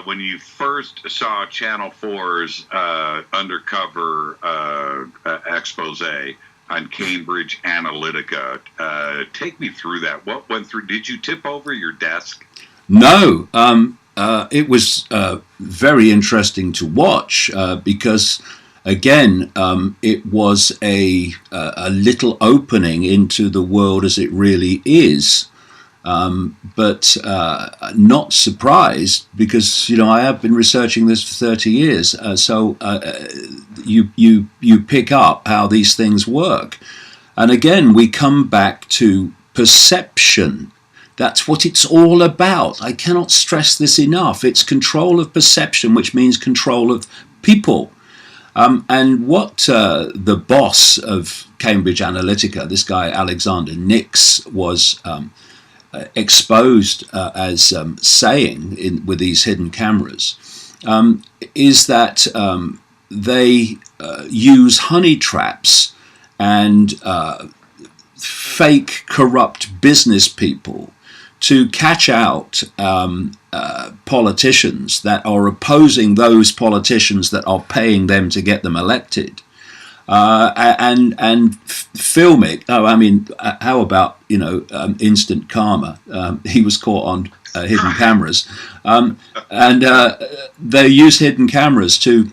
when you first saw Channel 4's undercover expose on Cambridge Analytica. Take me through that. What went through? Did you tip over your desk? No. It was very interesting to watch because, again, it was a little opening into the world as it really is. But not surprised because I have been researching this for 30 years. So you pick up how these things work, and again we come back to perception. That's what it's all about. I cannot stress this enough. It's control of perception, which means control of people. And what the boss of Cambridge Analytica, this guy Alexander Nix, was exposed as saying with these hidden cameras is that they use honey traps and fake corrupt business people to catch out politicians that are opposing those politicians that are paying them to get them elected. And film it. Oh, I mean, how about instant karma? He was caught on hidden cameras, and they use hidden cameras to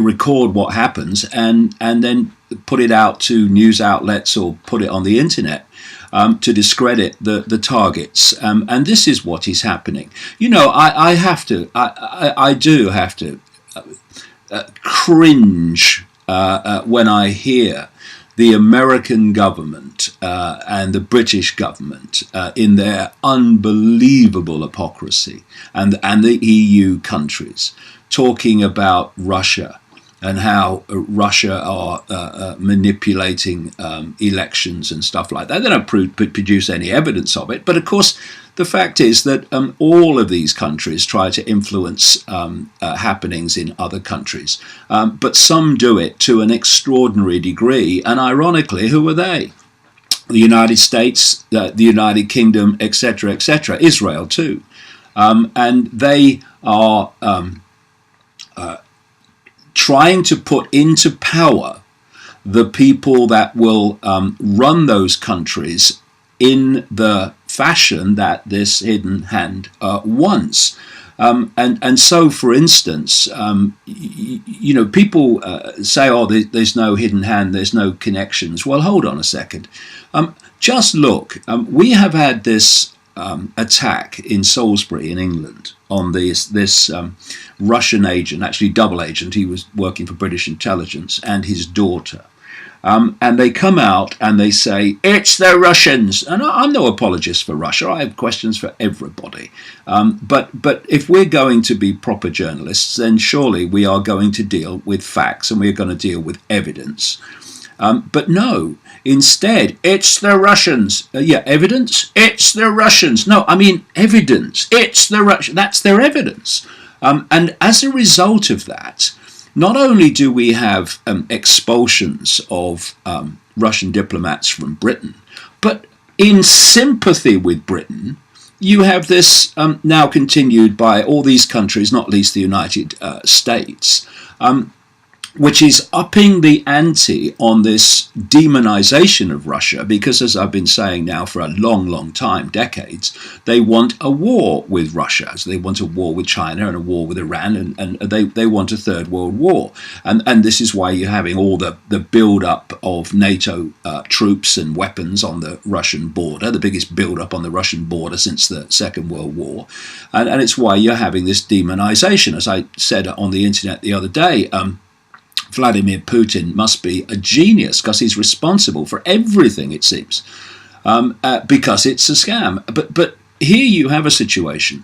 record what happens, and then put it out to news outlets or put it on the internet to discredit the targets. And this is what is happening. I do have to cringe when I hear the American government and the British government in their unbelievable hypocrisy, and the EU countries talking about Russia and how Russia are manipulating elections and stuff like that. They don't produce any evidence of it, but of course the fact is that all of these countries try to influence happenings in other countries, but some do it to an extraordinary degree. And ironically, who are they? The United States, the United Kingdom, etc., etc., Israel too. And they are trying to put into power the people that will run those countries in the fashion that this hidden hand wants. And so, for instance, people say, oh, there's no hidden hand, there's no connections. Well, hold on a second. Just look. We have had this attack in Salisbury in England on this Russian agent, actually double agent. He was working for British intelligence, and his daughter. And they come out and they say, it's the Russians. And I'm no apologist for Russia. I have questions for everybody. But if we're going to be proper journalists, then surely we are going to deal with facts and we're going to deal with evidence. But no, instead, it's the Russians. Evidence? It's the Russians. No, I mean evidence. It's the Russians. That's their evidence. And as a result of that, not only do we have expulsions of Russian diplomats from Britain, but in sympathy with Britain, you have this now continued by all these countries, not least the United States, which is upping the ante on this demonization of Russia, because, as I've been saying now for a long, long time, decades, they want a war with Russia. So they want a war with China and a war with Iran, and they want a third world war. And this is why you're having all the build-up of NATO troops and weapons on the Russian border, the biggest build-up on the Russian border since the Second World War. And it's why you're having this demonization. As I said on the internet the other day, Vladimir Putin must be a genius because he's responsible for everything, it seems, because it's a scam. But here you have a situation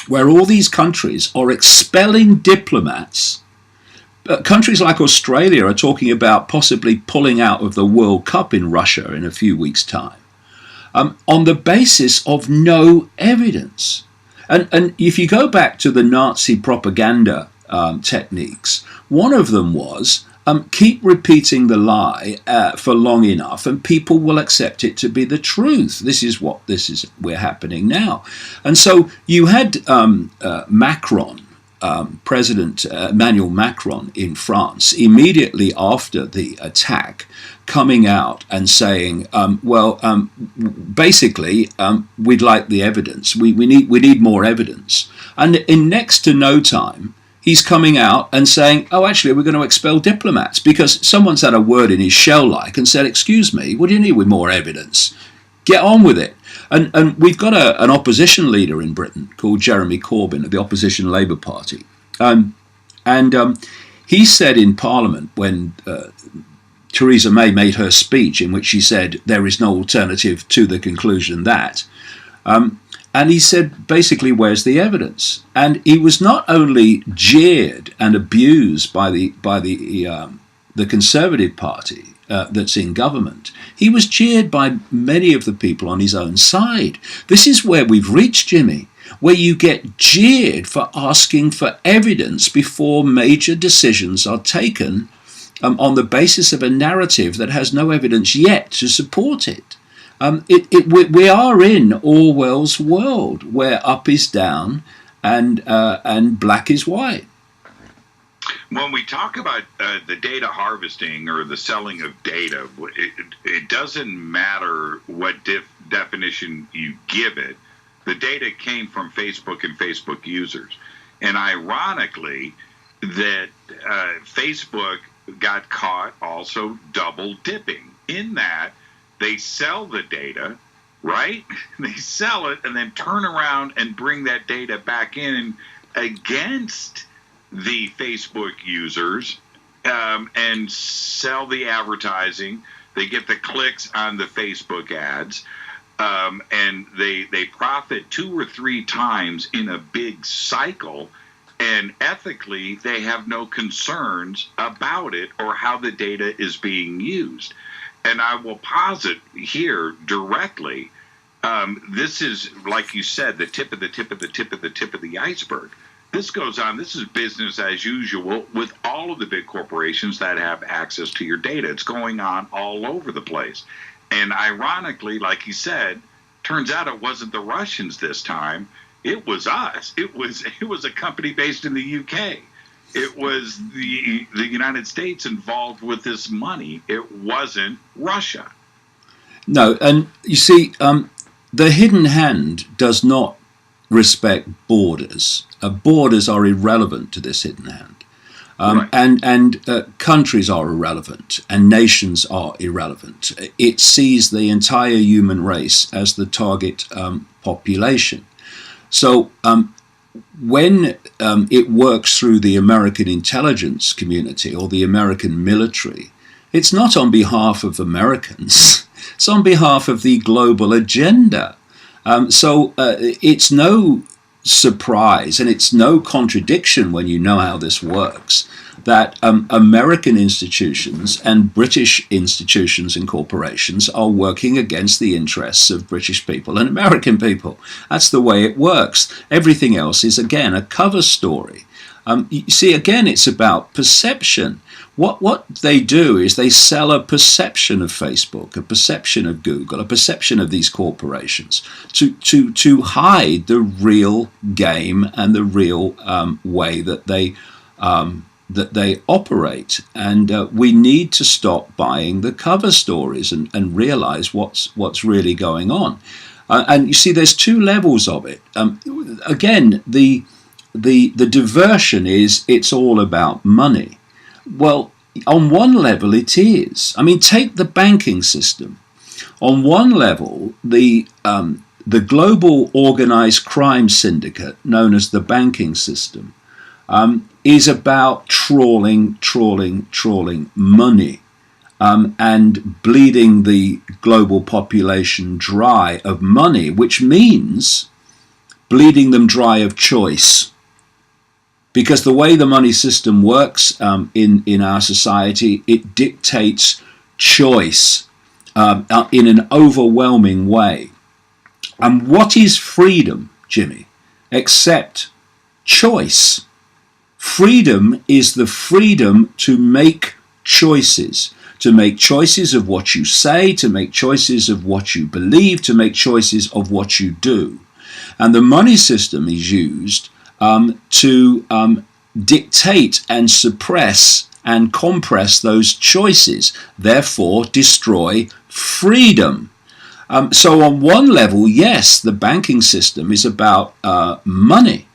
where all these countries are expelling diplomats. Countries like Australia are talking about possibly pulling out of the World Cup in Russia in a few weeks' time, on the basis of no evidence. And if you go back to the Nazi propaganda techniques, one of them was keep repeating the lie for long enough, and people will accept it to be the truth. We're happening now. And so you had Macron, President Emmanuel Macron in France, immediately after the attack, coming out and saying, basically, we'd like the evidence. We need more evidence. And in next to no time, he's coming out and saying, oh, actually, we're going to expel diplomats because someone's had a word in his shell-like and said, excuse me, what do you need with more evidence? Get on with it. And we've got an opposition leader in Britain called Jeremy Corbyn of the opposition Labour Party. He said in Parliament when Theresa May made her speech in which she said there is no alternative to the conclusion that, and he said, basically, where's the evidence? And he was not only jeered and abused by the Conservative Party that's in government, he was jeered by many of the people on his own side. This is where we've reached, Jimmy, where you get jeered for asking for evidence before major decisions are taken on the basis of a narrative that has no evidence yet to support it. We are in Orwell's world where up is down and black is white. When we talk about the data harvesting or the selling of data, it doesn't matter what definition you give it. The data came from Facebook and Facebook users. And ironically, that Facebook got caught also double dipping in that they sell the data, right? They sell it and then turn around and bring that data back in against the Facebook users and sell the advertising. They get the clicks on the Facebook ads, and they profit 2 or 3 times in a big cycle. And ethically, they have no concerns about it or how the data is being used. And I will posit here directly, this is, like you said, the tip of the iceberg. This goes on. This is business as usual with all of the big corporations that have access to your data. It's going on all over the place. And ironically, like you said, turns out it wasn't the Russians this time. It was us. It was a company based in the UK. It was the United States involved with this money. It wasn't Russia. No, and you see, the hidden hand does not respect borders. Borders are irrelevant to this hidden hand. Right. And countries are irrelevant and nations are irrelevant. It sees the entire human race as the target population. So when it works through the American intelligence community or the American military, it's not on behalf of Americans. It's on behalf of the global agenda. So it's no surprise and it's no contradiction when you know how this works that American institutions and British institutions and corporations are working against the interests of British people and American people. That's the way it works. Everything else is, again, a cover story. You see, again, it's about perception. What they do is they sell a perception of Facebook, a perception of Google, a perception of these corporations to hide the real game and the real way that they operate. And we need to stop buying the cover stories and realize what's really going on. And you see, there's 2 levels of it. Again, the diversion is it's all about money. Well, on one level it is. I mean, take the banking system. On one level, the global organized crime syndicate known as the banking system is about trawling money and bleeding the global population dry of money, which means bleeding them dry of choice. Because the way the money system works in our society, it dictates choice in an overwhelming way. And what is freedom, Jimmy, except choice? Freedom is the freedom to make choices. To make choices of what you say, to make choices of what you believe, to make choices of what you do. And the money system is used to dictate and suppress and compress those choices, therefore destroy freedom. So on one level, yes, the banking system is about money,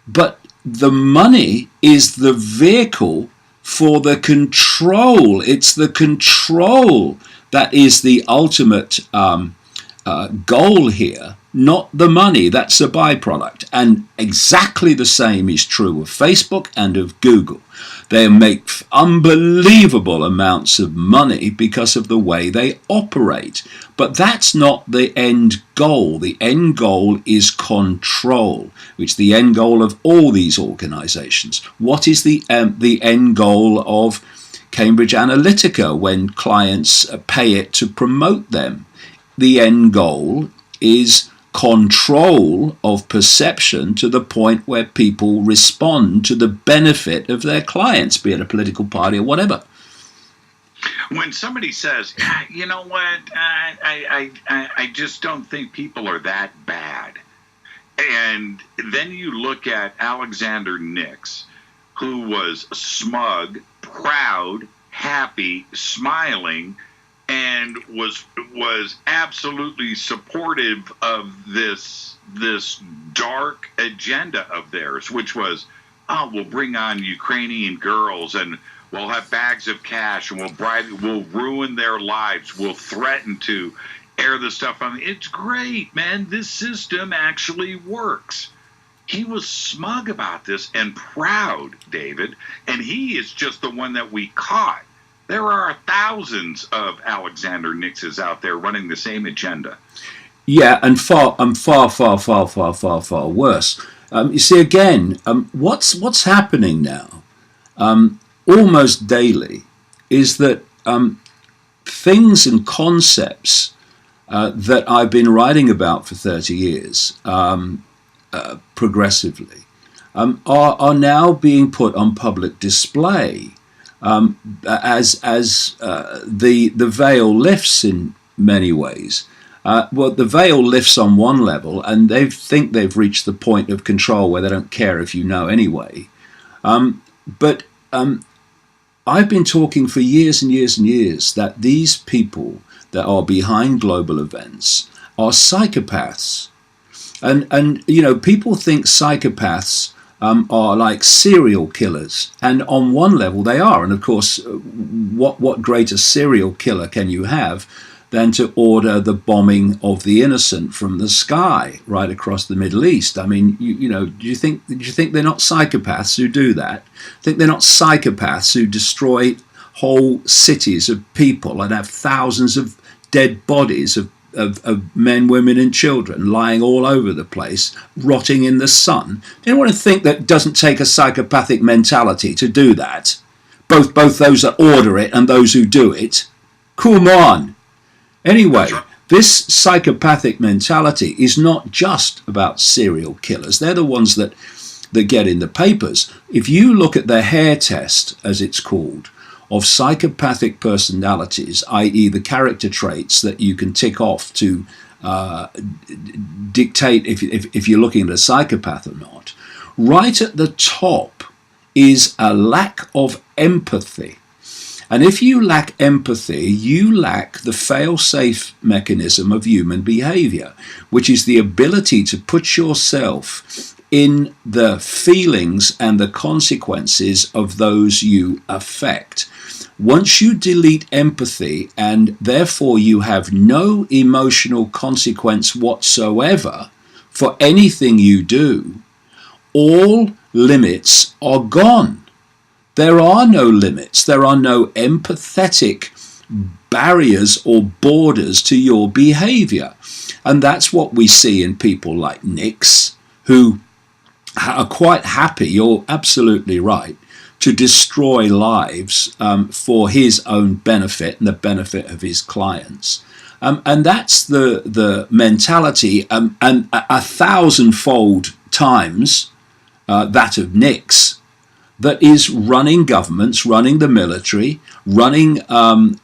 but the money is the vehicle for the control. It's the control that is the ultimate goal here, not the money. That's a byproduct. And exactly the same is true of Facebook and of Google. They make unbelievable amounts of money because of the way they operate. But that's not the end goal. The end goal is control, which is the end goal of all these organizations. What is the end goal of Cambridge Analytica when clients pay it to promote them? The end goal is control of perception to the point where people respond to the benefit of their clients, be it a political party or whatever. When somebody says, you know what, I just don't think people are that bad. And then you look at Alexander Nix, who was smug, proud, happy, smiling, and was absolutely supportive of this dark agenda of theirs, which was, oh, we'll bring on Ukrainian girls and we'll have bags of cash and we'll ruin their lives. We'll threaten to air the stuff on. It's great, man. This system actually works. He was smug about this and proud, David, and he is just the one that we caught. There are thousands of Alexander Nixes out there running the same agenda. Yeah, and far worse. You see, again, what's happening now, almost daily, is that things and concepts that I've been writing about for 30 years, progressively, are now being put on public display. As the veil lifts in many ways. Well, the veil lifts on one level, and they think they've reached the point of control where they don't care if you know anyway. But I've been talking for years and years and years that these people that are behind global events are psychopaths. And you know, people think psychopaths are like serial killers, and on one level they are. And of course, what greater serial killer can you have than to order the bombing of the innocent from the sky right across the Middle East? I mean, you know, do you think they're not psychopaths who do that? Think they're not psychopaths who destroy whole cities of people and have thousands of dead bodies of men, women and children lying all over the place, rotting in the sun? Do you want to think that it doesn't take a psychopathic mentality to do that? Both those that order it and those who do it. Come on. Anyway, this psychopathic mentality is not just about serial killers. They're the ones that get in the papers. If you look at the hair test, as it's called, of psychopathic personalities, i.e. the character traits that you can tick off to dictate if you're looking at a psychopath or not, right at the top is a lack of empathy. And if you lack empathy, you lack the fail-safe mechanism of human behavior, which is the ability to put yourself in the feelings and the consequences of those you affect. Once you delete empathy, and therefore you have no emotional consequence whatsoever for anything you do, all limits are gone. There are no limits. There are no empathetic barriers or borders to your behavior. And that's what we see in people like Nix, who are quite happy, you're absolutely right, to destroy lives for his own benefit and the benefit of his clients. And that's the mentality, and a thousandfold times that of Nix, that is running governments, running the military, running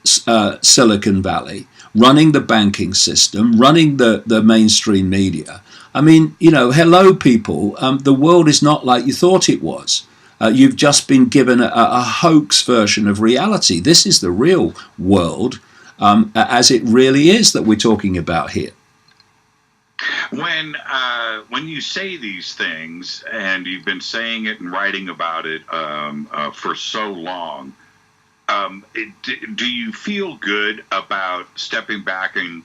Silicon Valley, running the banking system, running the mainstream media. I mean, hello, people. The world is not like you thought it was. You've just been given a hoax version of reality. This is the real world as it really is that we're talking about here. When you say these things, and you've been saying it and writing about it for so long, do you feel good about stepping back and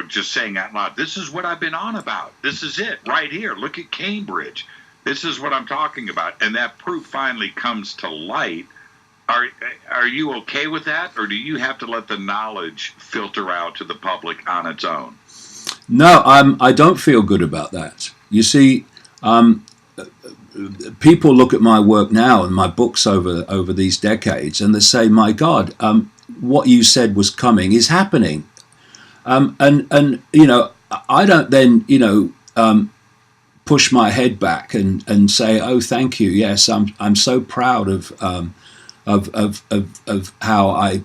just saying out loud, "This is what I've been on about. This is it right here. Look at Cambridge. This is what I'm talking about," and that proof finally comes to light? Are you okay with that, or do you have to let the knowledge filter out to the public on its own? No, I don't feel good about that. You see, people look at my work now and my books over these decades, and they say, "My God, what you said was coming is happening." And I don't then push my head back and say, "Oh, thank you. Yes, I'm so proud of how I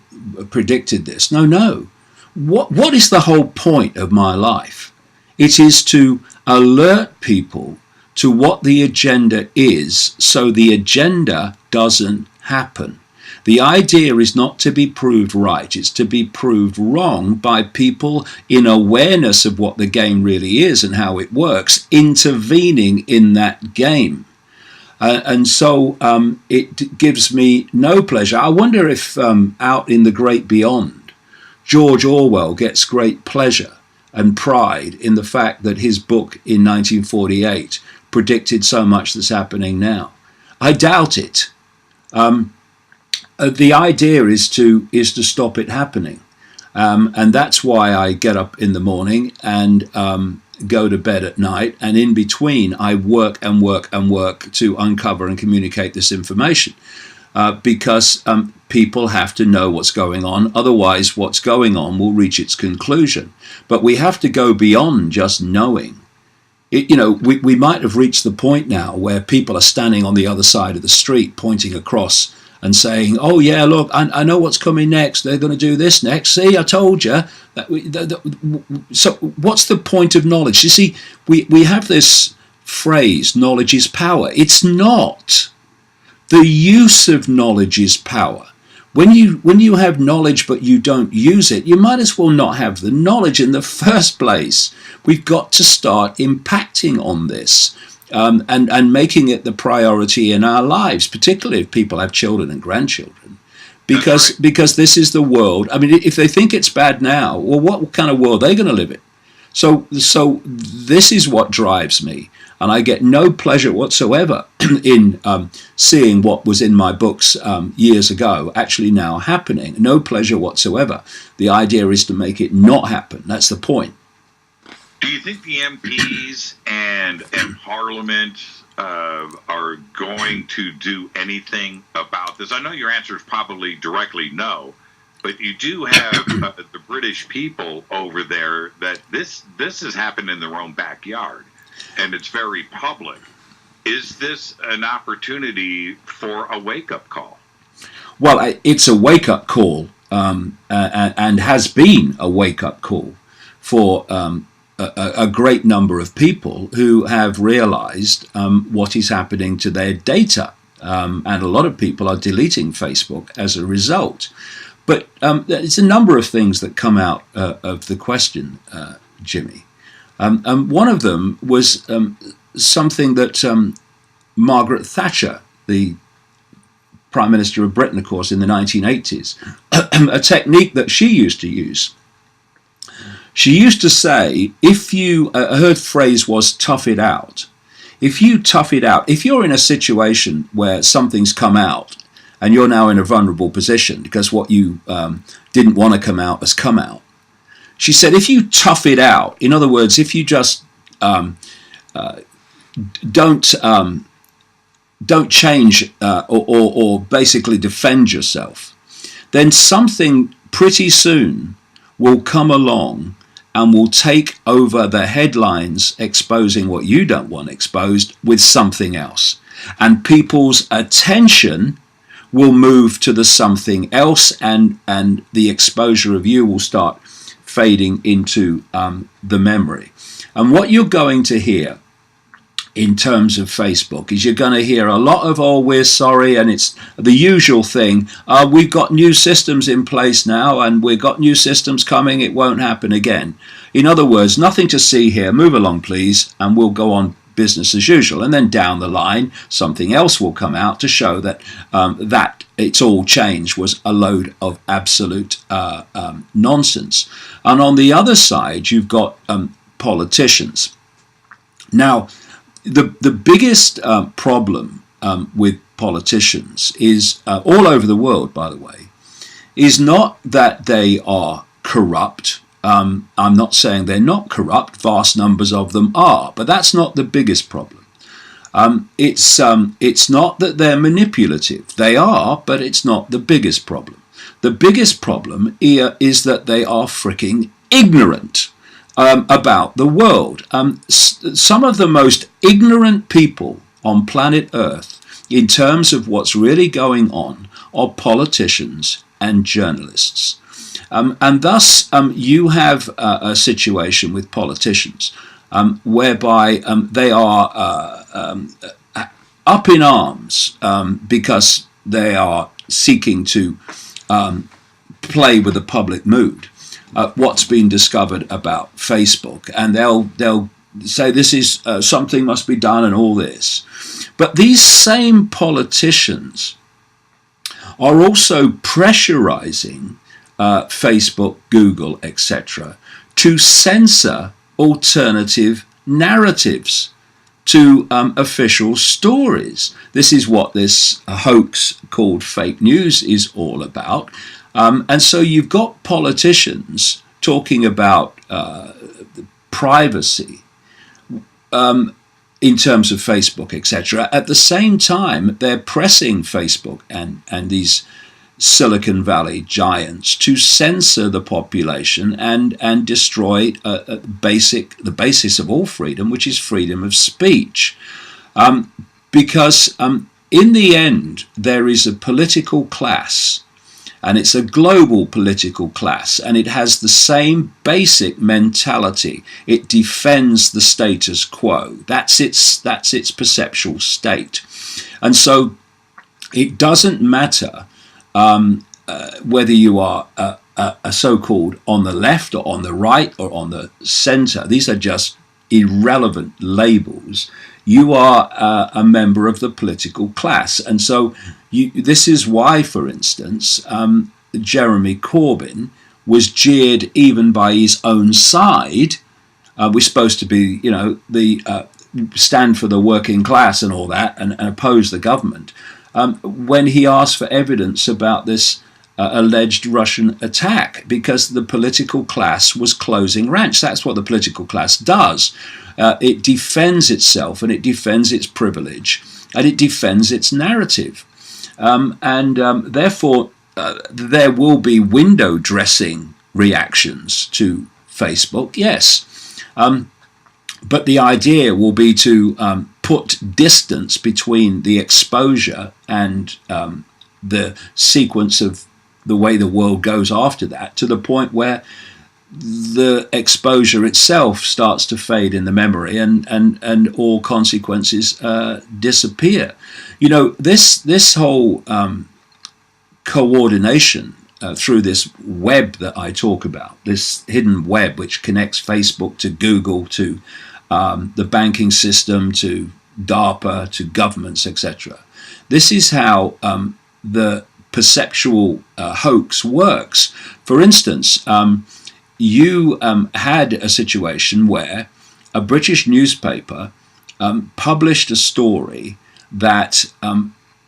predicted this." No. What is the whole point of my life? It is to alert people to what the agenda is, so the agenda doesn't happen. The idea is not to be proved right, it's to be proved wrong by people in awareness of what the game really is and how it works, intervening in that game. And so it gives me no pleasure. I wonder if out in the great beyond, George Orwell gets great pleasure and pride in the fact that his book in 1948 predicted so much that's happening now. I doubt it. The idea is to stop it happening, and that's why I get up in the morning and go to bed at night, and in between I work to uncover and communicate this information, because people have to know what's going on. Otherwise, what's going on will reach its conclusion. But we have to go beyond just knowing. We might have reached the point now where people are standing on the other side of the street pointing across and saying, "Oh yeah, look, I know what's coming next. They're going to do this next. See, I told you." So what's the point of knowledge? You see, we have this phrase, knowledge is power. It's not. The use of knowledge is power. When you have knowledge but you don't use it, you might as well not have the knowledge in the first place. We've got to start impacting on this and making it the priority in our lives, particularly if people have children and grandchildren, because this is the world. I mean, if they think it's bad now, well, what kind of world are they going to live in? So this is what drives me. And I get no pleasure whatsoever in seeing what was in my books years ago actually now happening. No pleasure whatsoever. The idea is to make it not happen. That's the point. Do you think the MPs and Parliament are going to do anything about this? I know your answer is probably directly no, but you do have the British people over there that this has happened in their own backyard. And it's very public. Is this an opportunity for a wake-up call? Well, it's a wake-up call, and has been a wake-up call for a great number of people who have realized what is happening to their data. And a lot of people are deleting Facebook as a result. But there's a number of things that come out of the question, Jimmy. One of them was something that Margaret Thatcher, the Prime Minister of Britain, of course, in the 1980s, a technique that she used to use. She used to say, her phrase was tough it out. If you tough it out, if you're in a situation where something's come out and you're now in a vulnerable position because what you didn't want to come out has come out, she said, if you tough it out, in other words, if you just don't change or basically defend yourself, then something pretty soon will come along and will take over the headlines exposing what you don't want exposed with something else. and people's attention will move to the something else, and the exposure of you will start fading into the memory. And what you're going to hear in terms of Facebook is you're going to hear a lot of, oh, we're sorry, and it's the usual thing. We've got new systems in place now, and we've got new systems coming. It won't happen again. In other words, nothing to see here. Move along, please, and we'll go on business as usual. And then down the line, something else will come out to show that that it's all changed was a load of absolute nonsense. And on the other side, you've got politicians. Now, the biggest problem with politicians is, all over the world, by the way, is not that they are corrupt. I'm not saying they're not corrupt. Vast numbers of them are, but that's not the biggest problem. It's not that they're manipulative. They are, but it's not the biggest problem. The biggest problem here is that they are freaking ignorant about the world. Some of the most ignorant people on planet Earth in terms of what's really going on are politicians and journalists. And thus you have a situation with politicians whereby they are up in arms because they are seeking to play with the public mood. What's been discovered about Facebook, and they'll say this is something must be done and all this. But these same politicians are also pressurizing Facebook, Google, etc., to censor alternative narratives to official stories. This is what this hoax called fake news is all about. And so you've got politicians talking about privacy in terms of Facebook, etc. At the same time, they're pressing Facebook and these Silicon Valley giants to censor the population and destroy the basis of all freedom, which is freedom of speech. Because in the end, there is a political class, and it's a global political class, and it has the same basic mentality. It defends the status quo. That's its perceptual state. And so it doesn't matter whether you are a so-called on the left or on the right or on the center. These are just irrelevant labels. You are a member of the political class. And so this is why, for instance, Jeremy Corbyn was jeered even by his own side. We're supposed to be, the stand for the working class and all that, and oppose the government. When he asked for evidence about this alleged Russian attack, because the political class was closing ranks. That's what the political class does. It defends itself, and it defends its privilege, and it defends its narrative. Therefore, there will be window dressing reactions to Facebook, yes. But the idea will be to put distance between the exposure and the sequence of the way the world goes after that, to the point where the exposure itself starts to fade in the memory, and all consequences disappear. This whole coordination through this web that I talk about, this hidden web which connects Facebook to Google, to the banking system, to DARPA, to governments, etc. This is how the perceptual hoax works. For instance, you had a situation where a British newspaper published a story that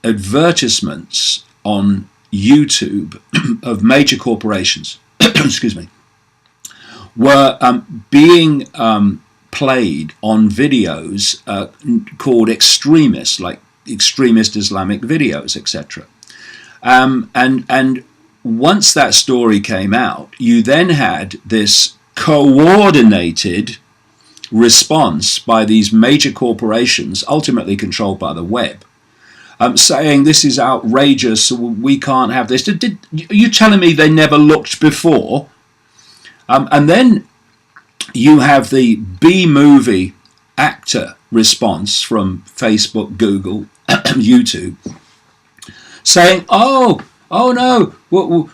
advertisements on YouTube of major corporations excuse me, were being played on videos called extremist, like extremist Islamic videos, etc. And once that story came out, you then had this coordinated response by these major corporations, ultimately controlled by the web, saying this is outrageous, we can't have this. Are you telling me they never looked before? And then you have the B-movie actor response from Facebook, Google, YouTube, saying, "Oh no,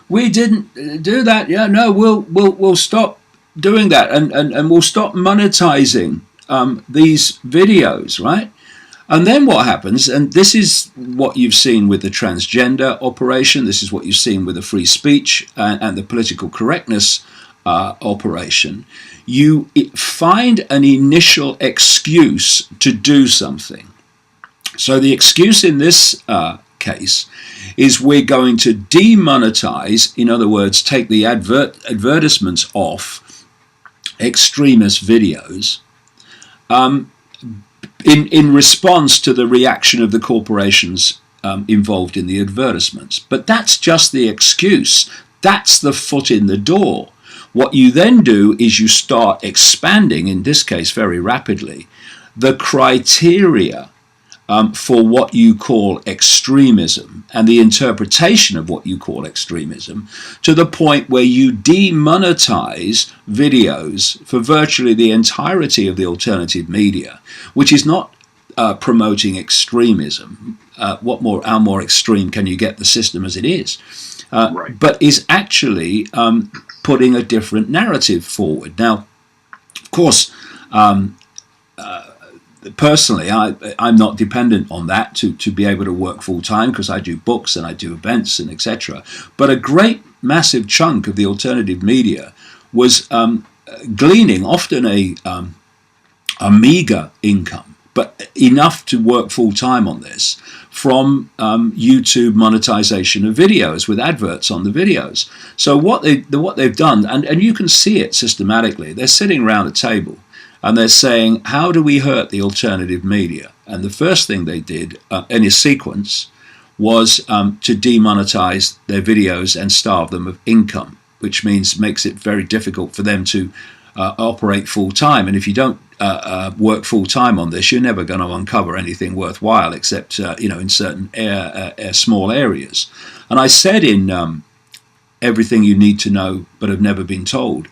we didn't do that. Yeah, no, we'll stop doing that, and we'll stop monetizing these videos, right?" And then what happens, and this is what you've seen with the transgender operation, this is what you've seen with the free speech and the political correctness operation, you find an initial excuse to do something. So the excuse in this case is we're going to demonetize, in other words, take the advertisements off extremist videos, in response to the reaction of the corporations involved in the advertisements. But that's just the excuse. That's the foot in the door. What you then do is you start expanding, in this case very rapidly, the criteria for what you call extremism and the interpretation of what you call extremism, to the point where you demonetize videos for virtually the entirety of the alternative media, which is not promoting extremism. How more extreme can you get the system as it is? Right. But is actually putting a different narrative forward. Now, of course, personally, I'm not dependent on that to be able to work full time, because I do books and I do events and etc. But a great massive chunk of the alternative media was gleaning often a meager income, but enough to work full time on this, from YouTube monetization of videos with adverts on the videos. So what they've done, and you can see it systematically, they're sitting around a table and they're saying, how do we hurt the alternative media? And the first thing they did in a sequence was to demonetize their videos and starve them of income, which makes it very difficult for them to operate full time. And if you don't work full time on this, you're never going to uncover anything worthwhile, except in certain small areas. And I said in Everything You Need to Know But Have Never Been Told,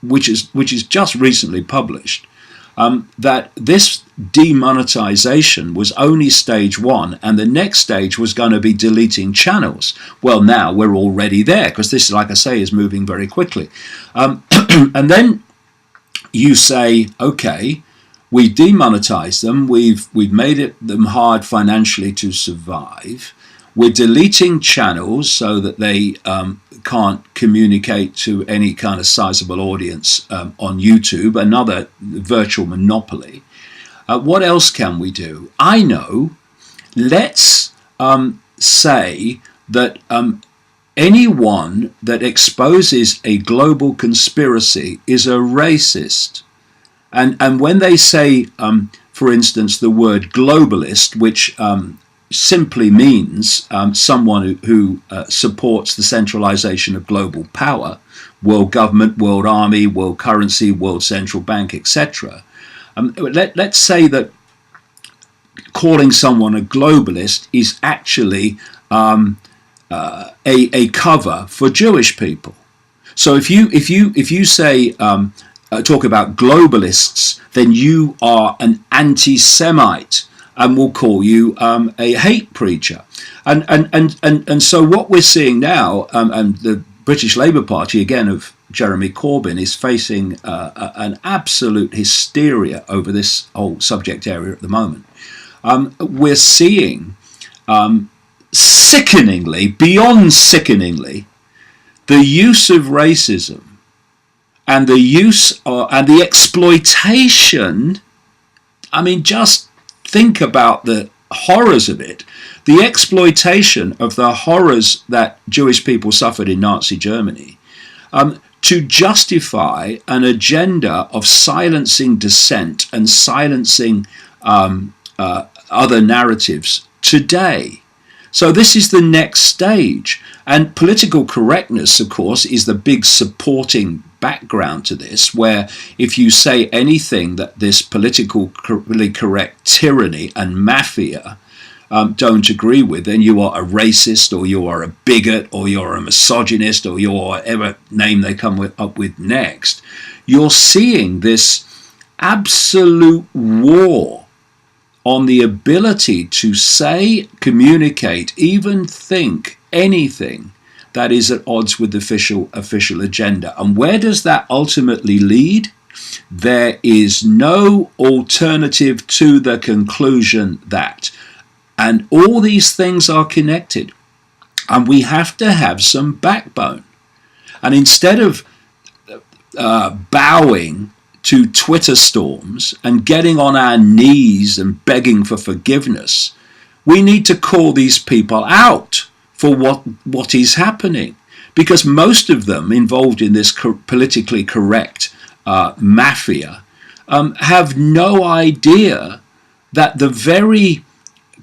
which is just recently published, that this demonetization was only stage one, and the next stage was going to be deleting channels. Well, now we're already there, because this, like I say, is moving very quickly. And then you say, okay, we demonetize them, we've made them hard financially to survive, we're deleting channels so that they can't communicate to any kind of sizable audience on YouTube, another virtual monopoly. What else can we do? I know, let's say that anyone that exposes a global conspiracy is a racist. And when they say, for instance, the word globalist, which simply means someone who supports the centralization of global power, world government, world army, world currency, world central bank, etc. Let's say that calling someone a globalist is actually a cover for Jewish people. So if you say talk about globalists, then you are an anti-Semite, and will call you a hate preacher. And so what we're seeing now, and the British Labour Party, again, of Jeremy Corbyn, is facing an absolute hysteria over this whole subject area at the moment. We're seeing, sickeningly, beyond sickeningly, the use of racism and the use and the exploitation. I mean, just think about the horrors of it. The exploitation of the horrors that Jewish people suffered in Nazi Germany to justify an agenda of silencing dissent and silencing other narratives today. So this is the next stage. And political correctness, of course, is the big supporting background to this, where if you say anything that this politically correct tyranny and mafia don't agree with, then you are a racist, or you are a bigot, or you're a misogynist, or you're whatever name they come up with next. You're seeing this absolute war on the ability to say, communicate, even think anything that is at odds with the official agenda. And where does that ultimately lead? There is no alternative to the conclusion that. And all these things are connected. And we have to have some backbone. And instead of bowing to Twitter storms and getting on our knees and begging for forgiveness, we need to call these people out for what is happening. Because most of them involved in this politically correct mafia have no idea that the very,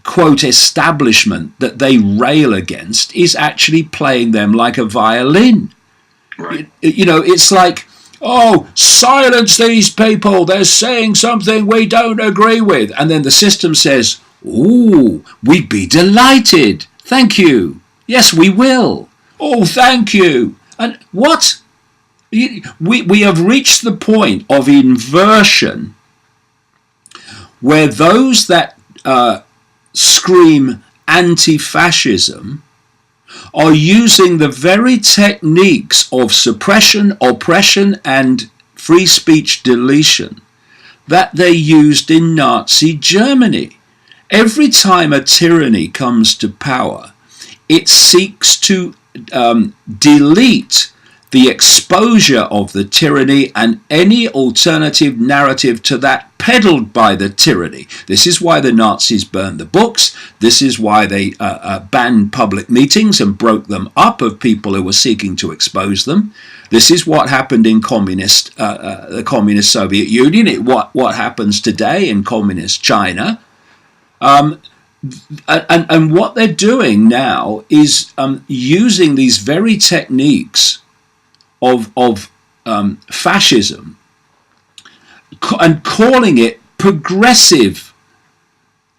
quote, establishment that they rail against is actually playing them like a violin. Right. It's like, oh, silence these people, they're saying something we don't agree with. And then the system says, ooh, we'd be delighted. Thank you. Yes, we will. Oh, thank you. And what? We have reached the point of inversion where those that scream anti-fascism are using the very techniques of suppression, oppression, and free speech deletion that they used in Nazi Germany. Every time a tyranny comes to power, it seeks to delete the exposure of the tyranny and any alternative narrative to that peddled by the tyranny. This is why the Nazis burned the books. This is why they banned public meetings and broke them up of people who were seeking to expose them. This is what happened in the communist Soviet Union. What happens today in communist China. And what they're doing now is using these very techniques of fascism and calling it progressive.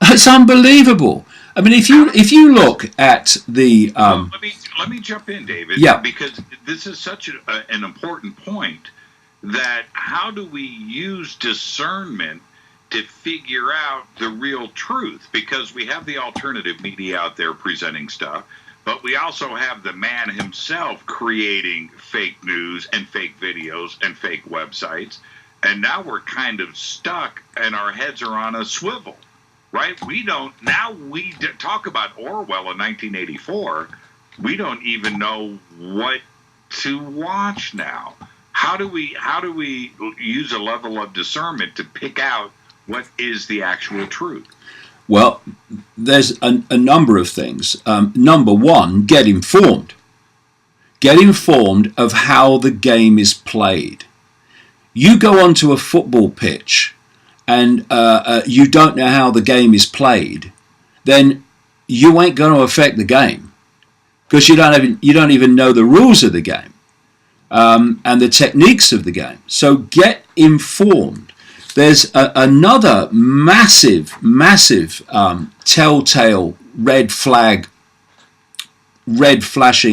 It's unbelievable. I mean, if you look at the let me jump in, David. Yeah. Because this is such an important point. That how do we use discernment to figure out the real truth? Because we have the alternative media out there presenting stuff, but we also have the man himself creating fake news and fake videos and fake websites. And now we're kind of stuck and our heads are on a swivel, right? We talk about Orwell in 1984. We don't even know what to watch now. How do we use a level of discernment to pick out what is the actual truth? Well, there's a number of things. Number one, get informed. Get informed of how the game is played. You go onto a football pitch and you don't know how the game is played, then you ain't going to affect the game because you don't even know the rules of the game and the techniques of the game. So get informed. There's another massive telltale red flashing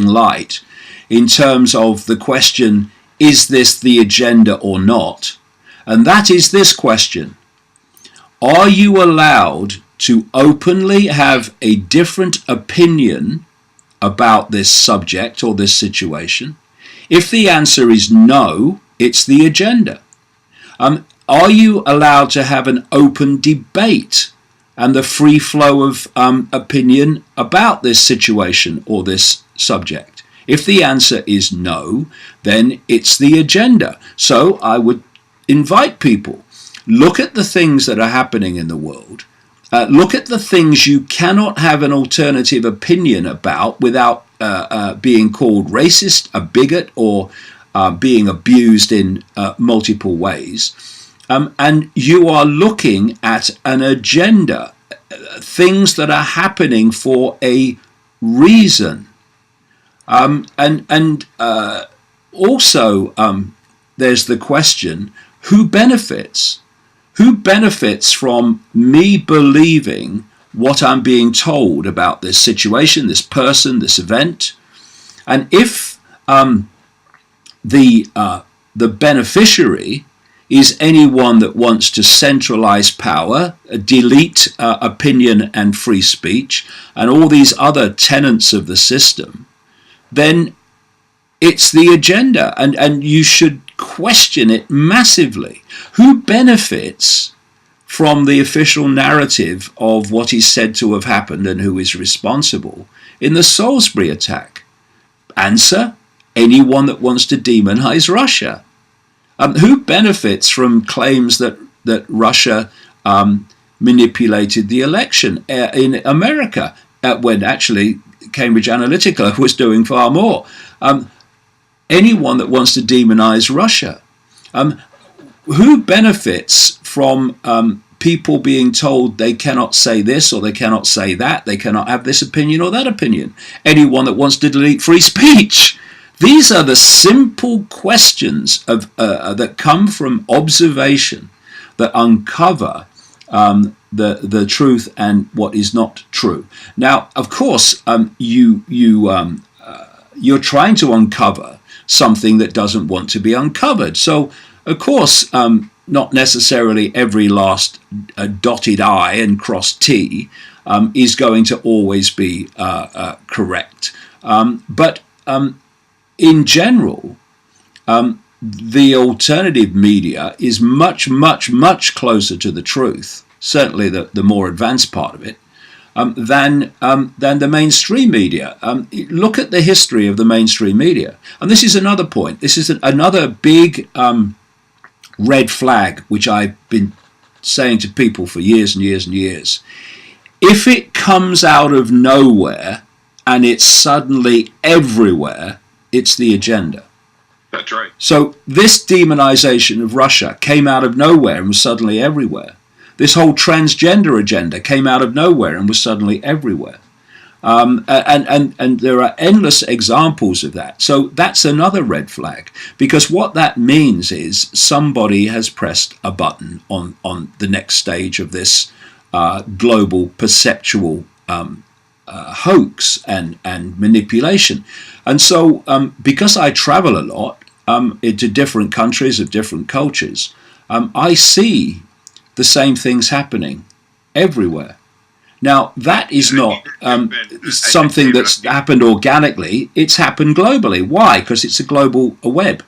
light in terms of the question, is this the agenda or not? And that is this question. Are you allowed to openly have a different opinion about this subject or this situation? If the answer is no, it's the agenda. Are you allowed to have an open debate and the free flow of opinion about this situation or this subject? If the answer is no, then it's the agenda. So I would invite people, look at the things that are happening in the world. Look at the things you cannot have an alternative opinion about without being called racist, a bigot, or being abused in multiple ways. And you are looking at an agenda, things that are happening for a reason. Also, there's the question, who benefits? Who benefits from me believing what I'm being told about this situation, this person, this event? And if the beneficiary is anyone that wants to centralize power, delete opinion and free speech, and all these other tenets of the system, then it's the agenda, and you should question it massively. Who benefits from the official narrative of what is said to have happened and who is responsible in the Salisbury attack? Answer: anyone that wants to demonize Russia. Who benefits from claims that Russia manipulated the election in America, when actually Cambridge Analytica was doing far more? Anyone that wants to demonize Russia. Who benefits from people being told they cannot say this or they cannot say that, they cannot have this opinion or that opinion? Anyone that wants to delete free speech. These are the simple questions that come from observation that uncover the truth and what is not true. Now, of course, you're trying to uncover something that doesn't want to be uncovered. So, of course, not necessarily every last dotted I and crossed T is going to always be correct. But in general, the alternative media is much, much, much closer to the truth, certainly the more advanced part of it, than the mainstream media. Look at the history of the mainstream media. And this is another point. This is another big red flag, which I've been saying to people for years and years and years. If it comes out of nowhere and it's suddenly everywhere, it's the agenda. That's right. So this demonization of Russia came out of nowhere and was suddenly everywhere. This whole transgender agenda came out of nowhere and was suddenly everywhere. And there are endless examples of that. So that's another red flag, because what that means is somebody has pressed a button on the next stage of this global perceptual hoax and manipulation. And so because I travel a lot into different countries of different cultures, I see the same things happening everywhere. Now, that is not something that's happened organically. It's happened globally. Why? Because it's a global web.